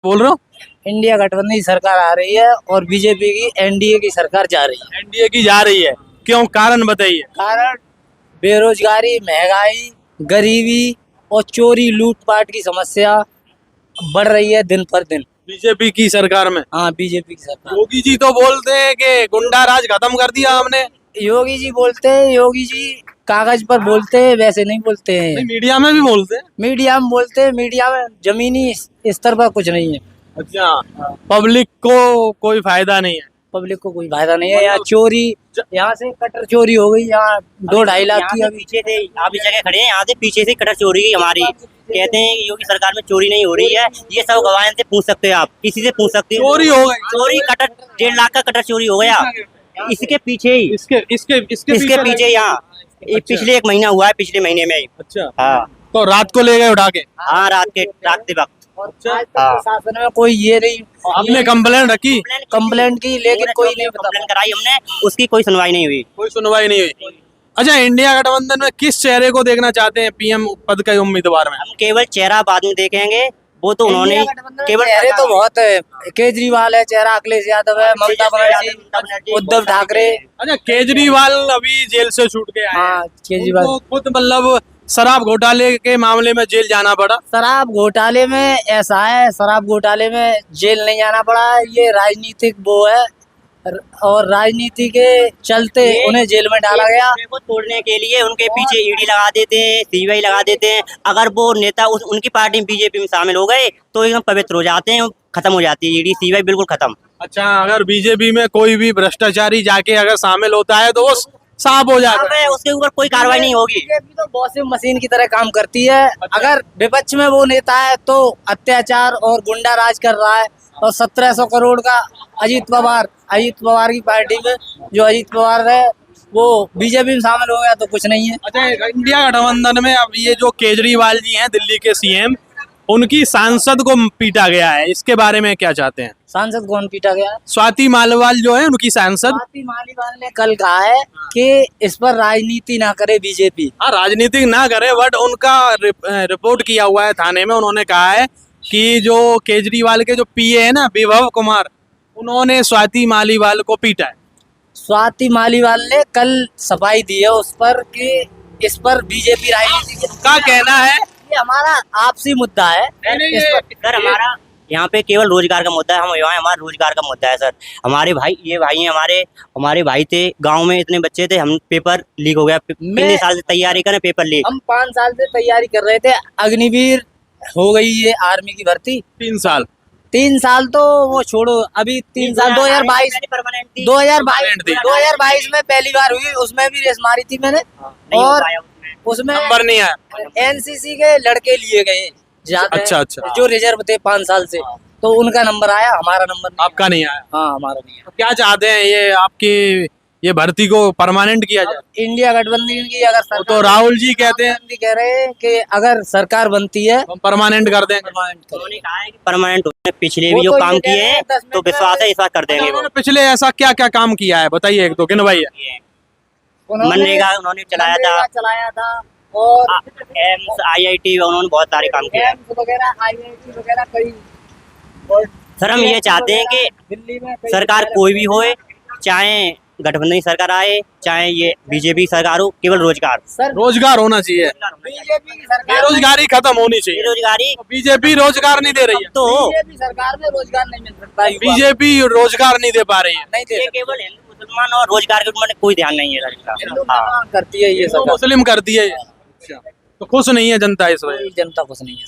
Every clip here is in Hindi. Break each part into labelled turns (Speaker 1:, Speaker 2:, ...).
Speaker 1: बोल रहे हो?
Speaker 2: इंडिया गठबंधन की सरकार आ रही है और बीजेपी की एनडीए की सरकार जा रही है।
Speaker 1: एनडीए की जा रही है, क्यों? कारण बताइए।
Speaker 2: कारण बेरोजगारी, महंगाई, गरीबी और चोरी लूटपाट की समस्या बढ़ रही है दिन पर दिन।
Speaker 1: बीजेपी की सरकार में
Speaker 2: हाँ, बीजेपी की सरकार।
Speaker 1: योगी जी तो बोलते हैं कि गुंडा राज खत्म कर दिया हमने।
Speaker 2: योगी जी बोलते हैं, योगी जी कागज पर बोलते हैं, वैसे नहीं बोलते हैं।
Speaker 1: नहीं, मीडिया में भी बोलते हैं।
Speaker 2: मीडिया में बोलते हैं, मीडिया में जमीनी स्तर पर कुछ नहीं है।
Speaker 1: अच्छा, पब्लिक को कोई फायदा नहीं है।
Speaker 2: पब्लिक को कोई फायदा नहीं है। यहाँ चोरी, यहाँ से कटर चोरी हो गई, यहाँ 2-2.5 लाख की। अभी
Speaker 3: पीछे से आप इस जगह खड़े हैं, यहाँ से पीछे से कटर चोरी की हमारी। कहते हैं कि योगी सरकार में चोरी नहीं हो रही है, ये सब गवाह से पूछ सकते हो, आप किसी से पूछ सकते हो।
Speaker 1: चोरी हो गई।
Speaker 3: चोरी कटर 1.5 लाख का कटर चोरी हो गया इसके पीछे ही, इसके पीछे यहाँ पिछले 1 महीना हुआ है, पिछले महीने में ही।
Speaker 1: अच्छा,
Speaker 3: हाँ
Speaker 1: तो रात को ले गए उठा के?
Speaker 3: हाँ, रात के वक्त।
Speaker 2: आज तक प्रशासन में कोई ये नहीं,
Speaker 1: आपने कंप्लेंट रखी?
Speaker 2: कंप्लेंट की, लेकिन कोई नहीं बता।
Speaker 3: कंप्लेंट कराई हमने, उसकी कोई सुनवाई नहीं हुई।
Speaker 1: कोई सुनवाई नहीं हुई। अच्छा, इंडिया गठबंधन में किस चेहरे को देखना चाहते हैं पीएम पद के उम्मीदवार में?
Speaker 3: हम केवल चेहरा बाद में देखेंगे, वो तो उन्होंने केवल
Speaker 2: चेहरे तो बहुत है। केजरीवाल है चेहरा, अखिलेश यादव है, ममता बनर्जी, उद्धव ठाकरे।
Speaker 1: अच्छा, केजरीवाल अभी जेल से छूट के आए हैं।
Speaker 2: हाँ, केजरीवाल
Speaker 1: उनको खुद मतलब शराब घोटाले के मामले में जेल जाना पड़ा।
Speaker 2: शराब घोटाले में ऐसा है, शराब घोटाले में जेल नहीं जाना पड़ा, ये राजनीतिक वो है और राजनीति के चलते उन्हें जेल में डाला गया।
Speaker 3: को तोड़ने के लिए उनके पीछे ईडी लगा देते हैं, सीबीआई लगा देते हैं। अगर वो नेता उनकी पार्टी बीजेपी में शामिल हो गए तो एकदम पवित्र हो जाते हैं, खत्म हो जाती है ईडी सीबीआई, बिल्कुल खत्म।
Speaker 1: अच्छा, अगर बीजेपी में कोई भी भ्रष्टाचारी जाके अगर शामिल होता है तो वो साफ हो जाता है,
Speaker 3: उसके ऊपर कोई कार्रवाई नहीं होगी।
Speaker 2: बीजेपी तो वॉशिंग मशीन की तरह काम करती है। अगर विपक्ष में वो नेता है तो अत्याचार और गुंडा राज कर रहा है। और 1700 करोड़ का अजीत पवार की पार्टी में जो अजीत पवार है वो बीजेपी में शामिल हो गया तो कुछ नहीं है।
Speaker 1: अच्छा, इंडिया गठबंधन में अब ये जो केजरीवाल जी हैं दिल्ली के सीएम, उनकी सांसद को पीटा गया है, इसके बारे में क्या चाहते हैं?
Speaker 2: सांसद कौन पीटा गया?
Speaker 1: स्वाति मालिवाल जो है उनकी सांसद।
Speaker 2: स्वाति मालिवाल ने कल कहा है कि इस पर राजनीति ना करे बीजेपी।
Speaker 1: हाँ, राजनीतिक ना करे, बट उनका रिपोर्ट किया हुआ है थाने में। उन्होंने कहा है कि जो केजरीवाल के जो पीए है ना, विभव कुमार, उन्होंने स्वाति मालिवाल को पीटा है।
Speaker 2: स्वाति मालिवाल ने कल सफाई दी है उस पर कि इस पर बीजेपी राजनीति
Speaker 1: का कहना है
Speaker 2: ये हमारा आपसी मुद्दा है।
Speaker 3: सर, हमारा यहाँ पे केवल रोजगार का मुद्दा है, हम यहाँ हमारा रोजगार का मुद्दा है सर। हमारे भाई, ये भाई हैं हमारे भाई थे गांव में, इतने बच्चे थे, हम पेपर लीक हो गया, कितने साल से तैयारी करें, पेपर लीक।
Speaker 2: हम 5 साल से तैयारी कर रहे थे, अग्निवीर हो गई है आर्मी की भर्ती।
Speaker 1: 3 साल
Speaker 2: 3 साल तो वो छोड़ो, अभी 3 साल 2022 में पहली बार हुई, उसमें भी रेस मारी थी मैंने और उसमें
Speaker 1: नंबर नहीं आया।
Speaker 2: एनसीसी के लड़के लिए गए ज्यादा।
Speaker 1: अच्छा।
Speaker 2: जो रिजर्व थे 5 साल से, तो उनका नंबर आया, हमारा नंबर नहीं।
Speaker 1: आपका नहीं आया?
Speaker 2: हाँ, हमारा नहीं आया।
Speaker 1: क्या चाहते हैं ये आपकी ये भर्ती को परमानेंट किया जाए?
Speaker 2: इंडिया गठबंधन की अगर सरकार,
Speaker 1: तो राहुल जी कहते हैं,
Speaker 2: कह रहे हैं कि अगर सरकार बनती है
Speaker 1: हम परमानेंट कर दें।
Speaker 3: उन्होंने कहा है कि परमानेंट पिछले भी जो काम किए हैं तो विश्वास है, इस बार कर देंगे।
Speaker 1: उन्होंने पिछले ऐसा क्या क्या काम किया है बताइए, एक दो गिनवाइए।
Speaker 3: मनरेगा उन्होंने चलाया था और IIT उन्होंने बहुत सारे काम किए हैं
Speaker 2: IIT वगैरह कई।
Speaker 3: सर, हम ये चाहते हैं कि
Speaker 2: दिल्ली में
Speaker 3: सरकार कोई भी होए, चाहे गठबंधन की सरकार आए, चाहे ये बीजेपी सरकार हो, केवल
Speaker 1: रोजगार होना चाहिए।
Speaker 2: बीजेपी की सरकार,
Speaker 1: बेरोजगारी खत्म होनी चाहिए।
Speaker 3: बेरोजगारी
Speaker 1: बीजेपी रोजगार नहीं दे रही है,
Speaker 3: तो
Speaker 2: बीजेपी सरकार में रोजगार नहीं मिल सकता।
Speaker 1: बीजेपी रोजगार नहीं दे पा रही है।
Speaker 2: नहीं दे
Speaker 3: ये केवल हिंदू मुसलमान और रोजगार के ऊपर कोई ध्यान नहीं है सर इसका। हाँ,
Speaker 2: करती है ये
Speaker 1: तो
Speaker 2: सरकार।
Speaker 1: मुस्लिम कर दिए। अच्छा, तो खुश नहीं है जनता इस वजह?
Speaker 2: जनता कुछ नहीं है।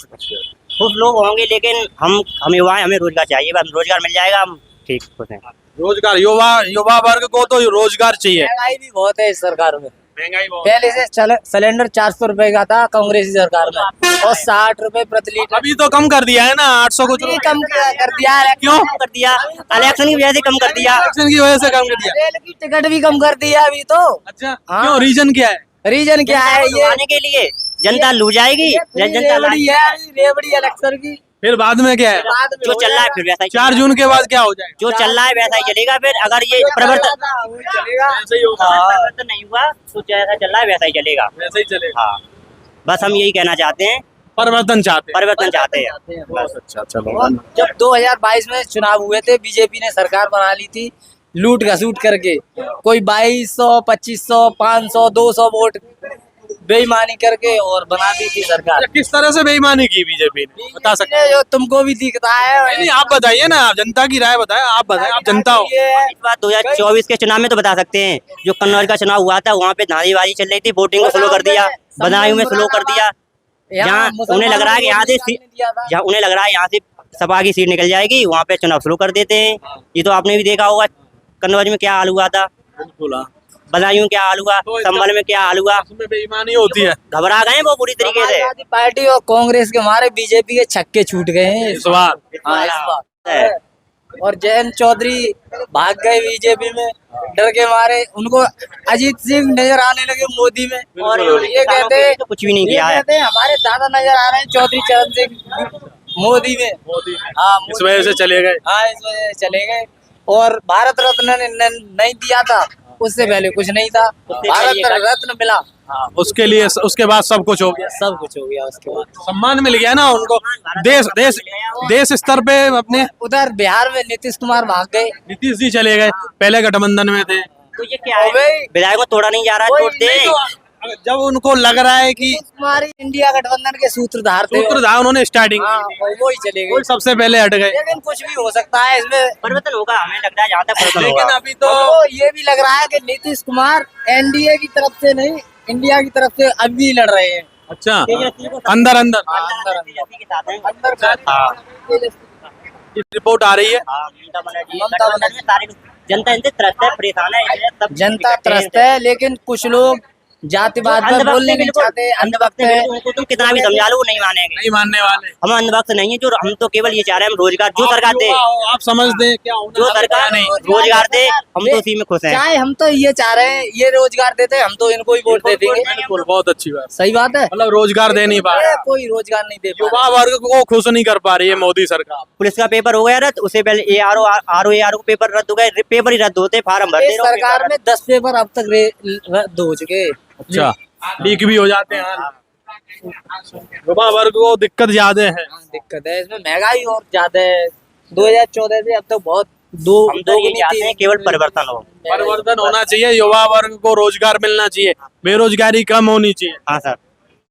Speaker 3: कुछ लोग होंगे, लेकिन हम युवा हैं, हमें रोजगार चाहिए, बस रोजगार मिल जाएगा, हम ठीक खुश हैं।
Speaker 1: रोजगार, युवा वर्ग को तो रोजगार चाहिए।
Speaker 2: महंगाई भी बहुत है इस सरकार में।
Speaker 1: महंगाई बहुत।
Speaker 2: पहले से सिलेंडर 400 रुपए का था कांग्रेसी सरकार में, और 60 रुपए प्रति लीटर।
Speaker 1: अभी तो कम कर दिया है ना, 800 कुछ
Speaker 2: अभी कम कर दिया है।
Speaker 1: क्यों
Speaker 3: कर दिया? इलेक्शन की वजह से कम कर दिया।
Speaker 1: इलेक्शन की वजह से कम कर दिया।
Speaker 2: रेल की टिकट भी कम कर दिया अभी तो।
Speaker 1: अच्छा,
Speaker 2: हाँ।
Speaker 1: क्यों? रीजन क्या है?
Speaker 2: रीजन क्या है? ये
Speaker 3: आने के लिए जनता लू जाएगी, जनता
Speaker 2: रेवड़ी है, रेवड़ी इलेक्शन की।
Speaker 1: फिर बाद में क्या है?
Speaker 3: जो चल रहा है फिर वैसा ही
Speaker 1: 4 जून के बाद क्या हो जाएगा?
Speaker 3: जो चल रहा है वैसा ही चलेगा। फिर अगर ये परिवर्तन
Speaker 1: ऐसे ही होगा।
Speaker 3: परिवर्तन नहीं हुआ तो जैसा चल रहा है वैसा ही चलेगा।
Speaker 1: वैसे ही चलेगा।
Speaker 3: हाँ, बस हम यही कहना चाहते हैं
Speaker 1: परिवर्तन चाहते हैं।
Speaker 3: परिवर्तन चाहते हैं।
Speaker 1: बहुत अच्छा, चलो।
Speaker 2: और जब 2022 में चुनाव हुए थे, बीजेपी ने सरकार बना ली थी लूट घसूट करके, कोई 2200, 2500, 500, 200 वोट बेईमानी करके और बना दी थी सरकार।
Speaker 1: किस तरह से बेईमानी की बीजेपी ने, बता सकते हैं?
Speaker 2: जो तुमको भी दिखता है।
Speaker 1: नहीं, आप बताइए ना, आप जनता की राय बताएं, आप बताएं, आप जनता हो।
Speaker 3: इस बार 2024 के चुनाव में तो बता सकते हैं, जो कन्नौज का चुनाव हुआ था वहाँ पे धांधलीबाजी चल रही थी, वोटिंग को स्लो कर दिया, बदायूं में स्लो कर दिया, जहाँ उन्हें लग रहा है कि जहाँ उन्हें लग रहा है यहाँ से सपा की सीट निकल जाएगी, वहाँ पे चुनाव शुरू कर देते हैं। ये तो आपने भी देखा होगा कन्नौज में क्या हाल हुआ था,
Speaker 1: बिल्कुल, हाँ।
Speaker 3: बदायूं क्या हाल हुआ, संभल में क्या हाल हुआ,
Speaker 1: उसमें बेईमानी होती है
Speaker 3: घबरा गए वो पूरी तरीके से।
Speaker 2: समाजवादी पार्टी और कांग्रेस के हमारे बीजेपी के छक्के छूट गए हैं
Speaker 1: इस बार।
Speaker 2: हाँ, इस बार। और जयंत चौधरी भाग गए बीजेपी में, डर के मारे। उनको अजीत सिंह नजर आने लगे मोदी में, और ये कहते हैं
Speaker 3: तो कुछ भी नहीं किया है।
Speaker 2: कहते हैं हमारे दादा नजर आ रहे हैं चौधरी चरण सिंह मोदी में। हाँ,
Speaker 1: इस वजह से चले गए।
Speaker 2: हाँ, इस वजह से चले गए। और भारत रत्न ने नहीं दिया था, उससे पहले कुछ नहीं था, भारत रत्न मिला।
Speaker 1: हाँ, उसके लिए, उसके बाद सब कुछ हो गया,
Speaker 2: सब कुछ हो गया उसके बाद।
Speaker 1: सम्मान मिल गया ना उनको, देश स्तर पे अपने।
Speaker 2: उधर बिहार में नीतीश कुमार भाग गए,
Speaker 1: नीतीश जी चले गए, पहले गठबंधन में थे।
Speaker 3: तो ये क्या है, विधायक को तोड़ा नहीं जा रहा है, तोड़ते हैं।
Speaker 1: जब उनको लग रहा है कि
Speaker 2: कुमार इंडिया गठबंधन के सूत्रधार थे,
Speaker 1: सूत्रधार उन्होंने स्टार्टिंग
Speaker 2: हाँ, वो ही चले गए।
Speaker 1: कोई सबसे पहले हट गए।
Speaker 2: लेकिन कुछ भी हो सकता है इसमें,
Speaker 3: परिवर्तन होगा, हमें लगता है जहाँ तक परिवर्तन
Speaker 1: लेकिन
Speaker 3: होगा।
Speaker 1: अभी तो
Speaker 2: तो ये भी लग रहा है कि नीतीश कुमार एनडीए की तरफ से नहीं, इंडिया की तरफ से अब भी लड़ रहे हैं।
Speaker 1: अच्छा,
Speaker 3: अंदर
Speaker 1: अंदर रिपोर्ट आ रही है।
Speaker 3: जनता इनसे त्रस्त है, परेशान है, इसलिए सब
Speaker 2: जनता
Speaker 3: इकट्ठे हैं।
Speaker 2: त्रस्त है, लेकिन कुछ लोग जातिवाद पर बोलने नहीं चाहते, अंधभक्त है।
Speaker 3: उनको तुम कितना भी समझा लो वो नहीं मानेंगे।
Speaker 1: नहीं मानने वाले।
Speaker 3: हम अंधभक्त नहीं है, जो हम तो केवल ये चाह रहे हैं, हम रोजगार जो सरकार दे,
Speaker 1: आप समझ दे क्या होना
Speaker 3: जो
Speaker 1: है, क्या
Speaker 3: सरकार
Speaker 1: नहीं।
Speaker 3: रोजगार दे, हम तो उसी में खुश हैं।
Speaker 2: चाहे हम तो ये चाह रहे हैं, ये रोजगार देते हम तो इनको ही वोट दे देंगे।
Speaker 1: बिल्कुल, बहुत अच्छी बात।
Speaker 2: सही बात है,
Speaker 1: मतलब रोजगार दे नहीं पा रहा,
Speaker 2: कोई रोजगार नहीं दे पा
Speaker 1: युवा वर्ग को खुश नहीं कर पा रही है मोदी सरकार।
Speaker 3: पुलिस का पेपर हो गया रद्द, उससे पहले ARO को पेपर रद्द हो गए, पेपर ही रद्द होते, फार्म भरते
Speaker 2: इस
Speaker 3: रहो,
Speaker 2: सरकार
Speaker 3: पेपर
Speaker 2: में 10 पेपर अब तक रद्द हो चुके।
Speaker 1: अच्छा, लीक भी हो जाते हैं। युवा वर्ग को दिक्कत ज्यादा है।
Speaker 2: हाँ, दिक्कत है इसमें, महंगाई और ज्यादा है। 2014 से अब तक बहुत
Speaker 3: हम तो ये चाहते हैं
Speaker 2: दोगुनी
Speaker 3: केवल परिवर्तन हो।
Speaker 1: परिवर्तन होना चाहिए, युवा वर्ग को रोजगार मिलना चाहिए, बेरोजगारी कम होनी चाहिए।
Speaker 3: हाँ सर।